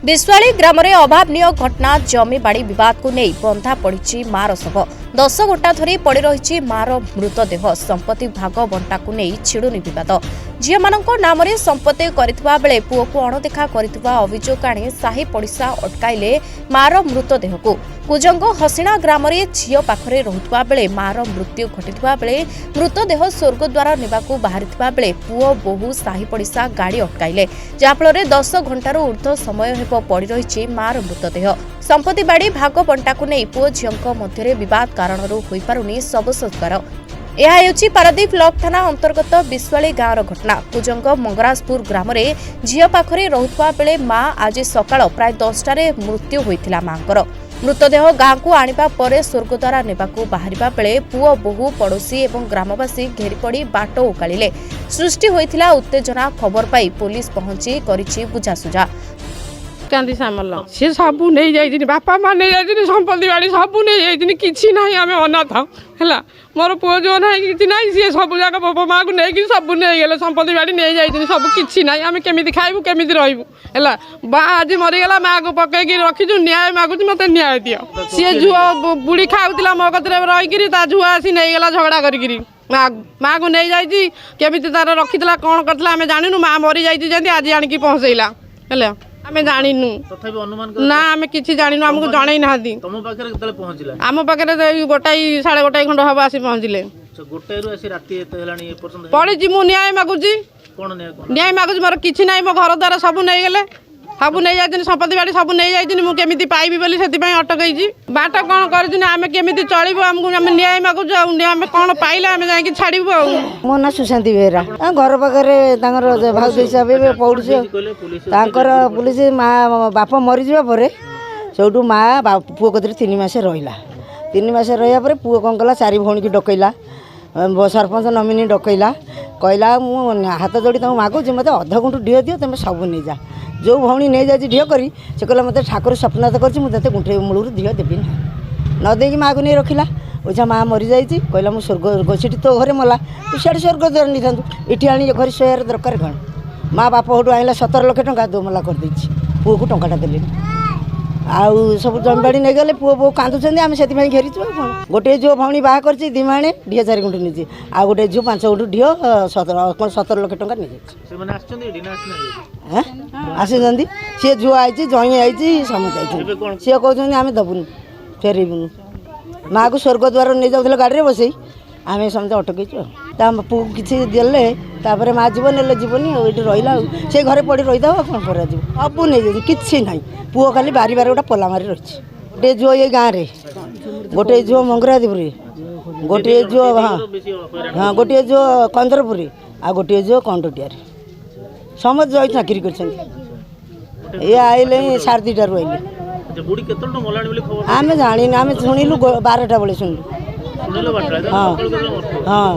विश्वाली ग्राम में अभावनीय घटना जमी बाड़ी विवाद को नहीं बंधा पड़ी मार शव 10 घंटा धरी पड़ी रही मार मृतदेह संपत्ति भाग बंटा को नहीं छिड़ुनी बद झील मान नाम संपत्ति करथिबा बेले पुओ को अणदेखा करथिबा अभियोग आनी साही पड़िशा अटकाइले मार मृतदेह को कुजंग हसिणा ग्राम में झील पाखरे रहुथिबा बेले मार मृत्यु घटिथिबा बेले मृतदेह स्वर्गद्वार नेबाकू बाहरिथिबा बेले पुओ बहु साही पड़िशा गाड़ी अटकाइले जाफल 10 घंटार ऊर्ध्व समय हेब पड़ी रही मार मृतदेह संपत्ति बाड़ी भाग बंटा को नहीं पुओ झील मध्य विवाद कारण होई पारुनी शव संस्कार यह हेउछि पारादीप ब्लॉक थाना अंतर्गत विश्वाली गाँवर घटना कुजंग मंगराजपुर ग्राम में झील पाखरे रहुथिबा बेले मां आज सकाळ प्राय 10टारे मृत्यु होइथिला मांकर मृतदेह गाँ को आनिबा परे स्वर्गद्वार नेबाकू बाहरिबा बेले पुओ बहु पड़ोशी एवं ग्रामवासी घेरी पड़ी बाट ओकालिले सृष्टि होइथिला उत्तेजना खबर पाई पुलिस पहुंची करिछि बुझासुझा चांदी सामल सी सब नहीं जाइए बापा माँ नहीं जाइए संपत्ति बाड़ी सब नहीं जाइए किसी ना आम अनाथ है मोर पुओ जो ना कि ना सी सब जाक बापा माँ को नहीं सब नहीं गले संपत्ति बाड़ी नहीं जाइए सब किसी ना आम केमी खाइबू केमी रही है बा आज मरीगला माँ को पकईकि रखीचु न्याय मागुच मत न्याय दियो सी झुआ बुढ़ी खाऊला मो कतरे रहीकि झुआ आसी नहीं गला झगड़ा करी माँ को नहीं जाइए केमी तार रखीला कौन करता आम जानू माँ मरी जाइए आज आणिकी पहुँचेला है आमे जानिनु तथापि अनुमान ना आमे किछि जानिनु हमको जणै नाहदी तम पाखरे केतले पहुंचिला आम पाखरे गोटाई 1:30 खंड हबा आसी पहुंचिले गोटाई रु आसी राती एते हेलानी ए पर्यंत पड़ी जी मु न्याय मागुजी कोन न्याय मागुजी मोर किछि नाही मो घर द्वारा सब नहीं गेले सब नहीं जाइए संपत्ति बाड़ी सब नहीं जाइए मुझे केमी पाइबी बोली से अटकई बाट कौन कर आम केमी चलू आमको आम न्याय मागुच आम कौन पाइले आम जा छाड़ू मो ना सुशांति बेहरा घर पाखे भाउज हिसाब से पढ़ुर पुलिस माँ बाप मरीजा से माँ पुओ कतरे 3 मास रहा 3 मास रहा पुओ कौन कला 4 भौणी की डकैला सरपंच नमिनी डकैला कहला मु हाथ जोड़ी तुम मागुची मत अध गुंठु ढीह दियो तुम सब नहीं जा जो भौणी नहीं जाए ढीह करी से कहला मत ठाकुर स्वप्नाथ करते गुंठे मूलर ढीह देवी ना नदेक माँ को नहीं रखिला ओझा माँ मरी जाइए कहला मु स्वर्ग से तो घरे मला तू सियाड़े स्वर्ग द्वार नहीं था ये आनी घर शोर दरकार कौन माँ बाप हटू आइला 17 लाख टंका दोमला कर पुओ को टंकाटा देली आउ सब जमीबाड़ी नहीं गले पुओ बो कांदुचंदी आम से घेरीचु गोटे झील भौणी बाहा कर 2 माणे ढीह 4 गुंठ नहीं आ गोटे झील 5 गुंठ ढीह 17 लाख टंका नहीं आसी सी झुआ आई जई आई समझ सी कहते आम दबुन फेरबुन माँ को स्वर्ग द्वार नहीं जाऊे गाड़ी में बसई आम समझे अटकईचु पु कि देले माँ जीवन ने जीवनी ये रहा से घरे पड़ी रही था कौन कर सब नहीं कि ना पुओ खाली बारी गोटा पला मारी रही गोटे झुओ ये गाँव में गोटे झुओ मंगरादीपुरी गोटे झुओ हाँ गोटे झुओ कंदरपुरी आ गोटे झुओ कंटोटिया समझ जाई चाकरी कर ये आइले 2:30 आइले आम जानी आम शुणिलु 12टा बेले शुणिलु हाँ हाँ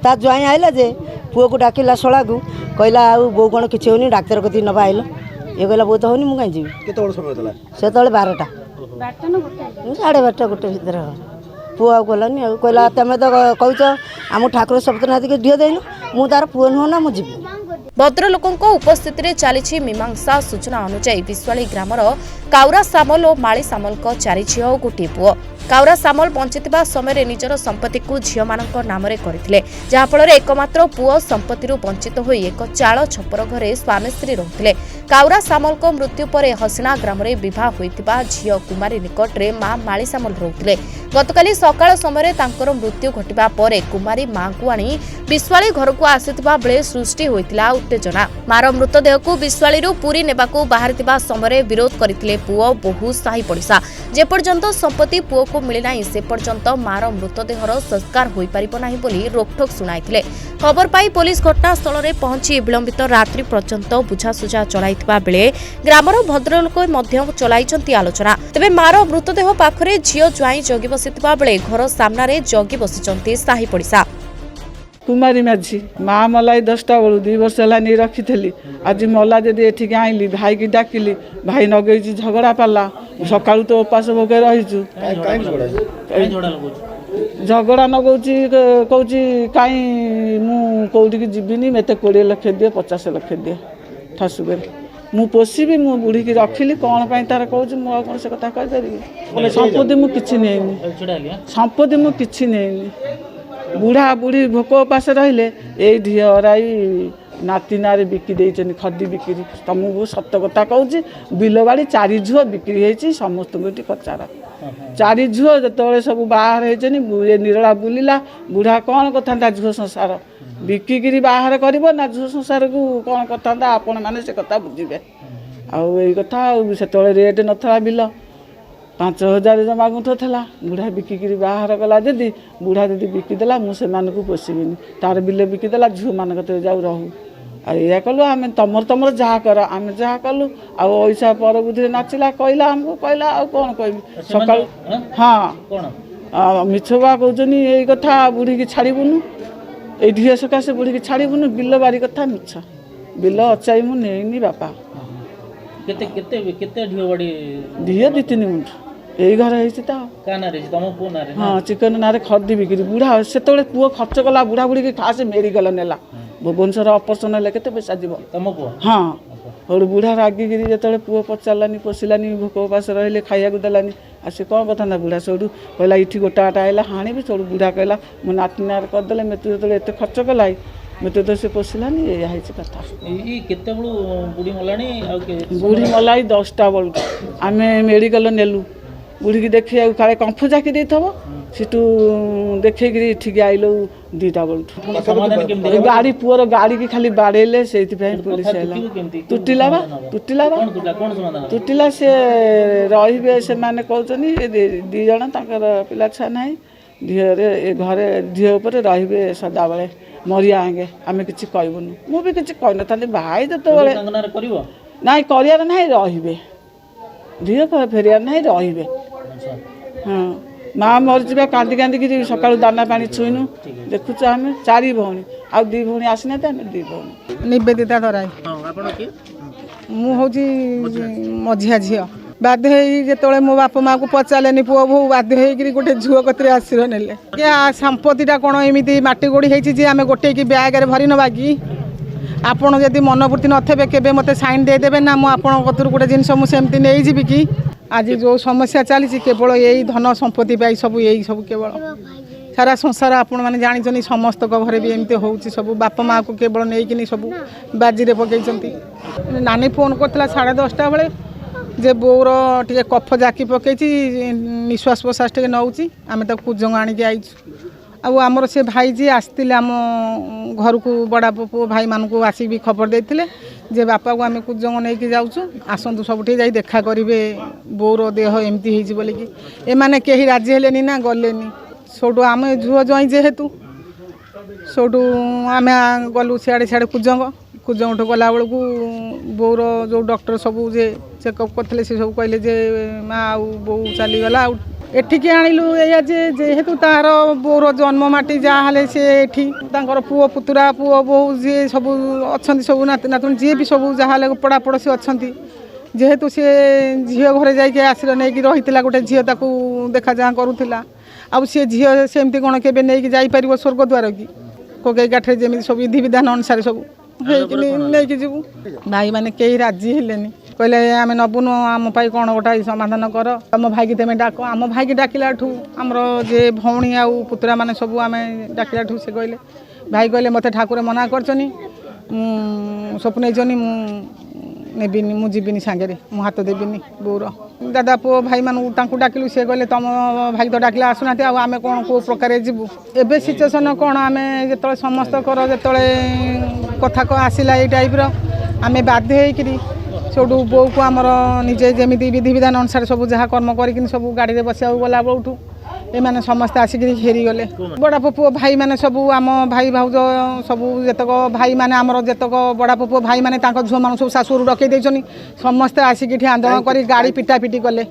ता ज्वाई आइला जे पुओ को डाकिला शला को कहला आ बो कौन किसी होनी डाक्तर कति नवा आइल ये कहला बो तो होनी मुझे कहीं जी से 12टा 12:30 गोटे भर पुओ आ गलानी कहला तुम तो कह आम ठाकुर सप्तनाथ के ढीह देनु मु तार पुओ नुह ना मुझे भद्रलोकों उपस्थित में चली मीमांसा सूचना अनुसार विश्वाली ग्रामर काउरा सामल और माली सामल 4 झील और गोटे पुओ काउरा सामल बंचिथिबा समय निजर संपत्ति को झील मानक नाम करथिले जहाँफल एकमात्र पुओ संपत्ति वंचित होई एक चाल छपर घरे स्वामी स्त्री रहुथिले काउरा सामल को मृत्यु पर हसिणा ग्राम में विवाह होइथिबा झील कुमारी निकट में मां माली सामल रहुथिले गतकाली सकाळ समय तांकर मृत्यु घटिबा परे कुमारी मां को आनी विश्वाली घर को आसिथिबा बेले सृष्टि होइथिला उत्तेजना मार मृतदेह को विश्वाली पुरी नेबाकू बाहरिथिबा समय विरोध करथिले पुओ बहु साही पड़िशा जे पर्यंत संपत्ति पुओ को मिलना से पर्यंत मार मृतदेहर संस्कार हो पारिबो नाही बोली रोकठोक सुनाइथिले खबर पाई पुलिस घटनास्थल में पहुंची विलंबित रात्रि पर्यंत बुझासुझा चलाइथिबा बेले ग्रामर भद्रलोक मध्य चलाइचंती आलोचना तेबे मार मृतदेह पाखरे झियो ज्वाई जगी बसिथिबा बेले घर सामना रे जगी बसिचंती साही पड़िशा। कुमारी माझी माँ मलाई 10टा बेलू 2 वर्ष है नहीं रखी आज मला जदि एठिक आईली भाई की डाकिली भाई नगे झगड़ा पाला सका तो उपास भोगे रहीचु झगड़ा नगौची कौच कहीं मुझे जीविनी मत 20 लाख दिए 50 लाख दिए ठासुक मु पोषिबी मु बुढ़ी की रखिली कौन पाई तार कहूँ मुझे कौन से कथा कहीपरि संपत्ति मुझे संपत्ति मुझे नहीं बुढ़ा बुढ़ी भोक उपास रहिले ये ढीअराई नाती नारे बिकी देचनी खदी बिक्री तुमको सत कथा कहूँ बिल बाड़ी 4 झुआ बिक्री होती समस्त को पचार 4 झुआ जो सब बाहर होती निरला बुलिला बुढ़ा कौन कथा झुआ संसार बिकिकी बाहर कर झुआ संसार को कौन कथा आपण मैंने से कथा बुझे आई कथा से रेट नाला बिल 5,000 जमा गुंठला बुढ़ा बिकिकी बाहर कला जदि बुढ़ा जदि बिकिदेला मुझे पोषिबिनी तार बिल बिकिदेला झुआ मान जाऊ रहू या कलु आम तुम जहाँ कर आम जहाँ कलु आईसा पर बुद्धि नाचिला कहला आमको कहला आ कौन कह सका हाँ मिछवा कहते यही कथा बुढ़ी की छाड़बुनु ये ढीअ सकाशे बुढ़ी की छाड़बुनु बिल बारी कथा मिछ बिल अचाई मु नहीं बापा केते केते केते ढियो बड़ी ढीअ 2-3 गुंठ यही घर है हाँ चिकन ना खदी बिक्री बुढ़ा से पुओ खर्च कला बुढ़ा बुढ़ी की खास मेडिकल नेला भुवनेश्वर ऑपरेशन हेल्ले केते पैसा जीव हाँ और बुढ़ा रागिकी जो पुओ पचारानी पोषिलानी भोक उपास रही खाया देलानी आ से कौन कथा ना बुढ़ा सब कहला ये गोटा आटा आइला हाणी भी सब बुढ़ा कहला मो नाती नार करदे मत जो एत खर्च कला मत तो से पोषिलानी या कथा बुढ़ी मलानी बुढ़ी मला 10टा बेलू आम मेडिकल नेलु बुढ़ी की देखा काले कंफु जाकी देथबो सीटू देखिए ठीक आइल 2टा बेलू गाड़ी पुअर गाड़ी की खाली बाड़ेले से पुलिस तुटिला तुटिला से रे से मैंने कहते 2 जन पिला छुआ ना ढीअरे घरे ढीअ उपर रे सदा बेले मरिया आगे आम कि कहबुनु मुझे किसी कही न भाई जो ना कर ना रे ढीअ फेरियार ना रे हाँ माँ मरीजा कांदी कांदी सका दाना पानी छुईनु देखुच आम 4 भौणी आ 2 भौणी आसना 2 भौणी निवेदिता धराई मुझे मझिया झी बाध्य जो मो बापा माँ को पचारे पुओ बो बाध्य हो गोटे झुओ कतरे आशीर्वाद नेले क्या संपत्तिटा कौन एमती मटी गोड़ी होती आम गोटे की ब्यागे भरी नवा कि आपड़ जदि मनोवृत्ति नथे केवे मत साइन देदेवे ना मुझे गोटे जिनस मुझे नहीं जी कि आज जो समस्या चली केवल यही धन संपत्ति पाई सब यही सब केवल सारा संसार आपण मैंने जानी समस्त घरे भी एमती हो सब बापा माँ को केवल नहीं सब बाजी पकई नानी फोन करता 10:30 बेले जे बोर टे कफ जाकी पकई निश्वास प्रश्वास टे नौ आम कुजंग आणिकी आईचु आमर से भाई जी आसते आम घर को बड़ा पुओ भाई मान को आसिक भी खबर देते जे बापा को आम कुजंग नहीं जाऊँ आसतु सबुठी जा देखा करेंगे बोर देह एमती हो बोलिकी एमाने कहीं राजी हेलेनी ना गलेनी सोटू आम झुओ जई जेहेतु सोटू आम गलु सियाड़े सियाड़े कुजंग गला बेलू बोर जो डॉक्टर सब जे चेकअप करते से सब कहले जे माँ आउ बो चलीगला एठिकी आणिलु या जेहेतु तार बोर जन्म माटी जहाँ से एठी पुओ पुतुरा पुओ बोहू जी सब अच्छा सब नाती नातुणी जी भी सब जहाँ पड़ा पड़ोसी अच्छा जेहेतु सी झील घरे जाकि आश्रय नहीं रही गोटे झील ताकू देखा जहाँ करूला आउ सी झील सेमती कौन के नहीं जापर स्वर्ग द्वार कि कोकई काठे जमी सब विधि विधान अनुसार सब नहीं जीवु भाई मैंने कहीं राजी हेलेनी कहले आम नबुनु आम कौन गोटा समाधान कर आम भाई की तुम डाक आम भाई की डाकिला आमर जे भौणी आउ पुतरा मैंने सब आम डाकिला से कहले भाई कहले मत ठाकुर मना करछनी स्वप्न नेबिनी मु जीविनी सांगे मु हाथ देविनी बोर दादा पुओ भाई मानू डाकिलु सी कहले तुम भाई तो डाकिला आसुना आम कौन कौ प्रकार जीवु एबे सिचुएसन कौन आम जो समस्त कर जो कथा आसला ये टाइप आम बाध्य होकरी सेठू बो को आमर निजे जमी विधि विधान अनुसार सब जहाँ कर्म कर सब गाड़ी बसा गला बेलू एमाने समस्ते आसिक हेरी गले बड़ा पुओ भाई माने सब आम भाई भाउज सब जतक भाई माने आमर जतक बड़ा पुओ भाई माने झुआ मान सब शाशुर रखी समस्ते आसिक आंदोलन कर गाड़ी पिटा पिटी कले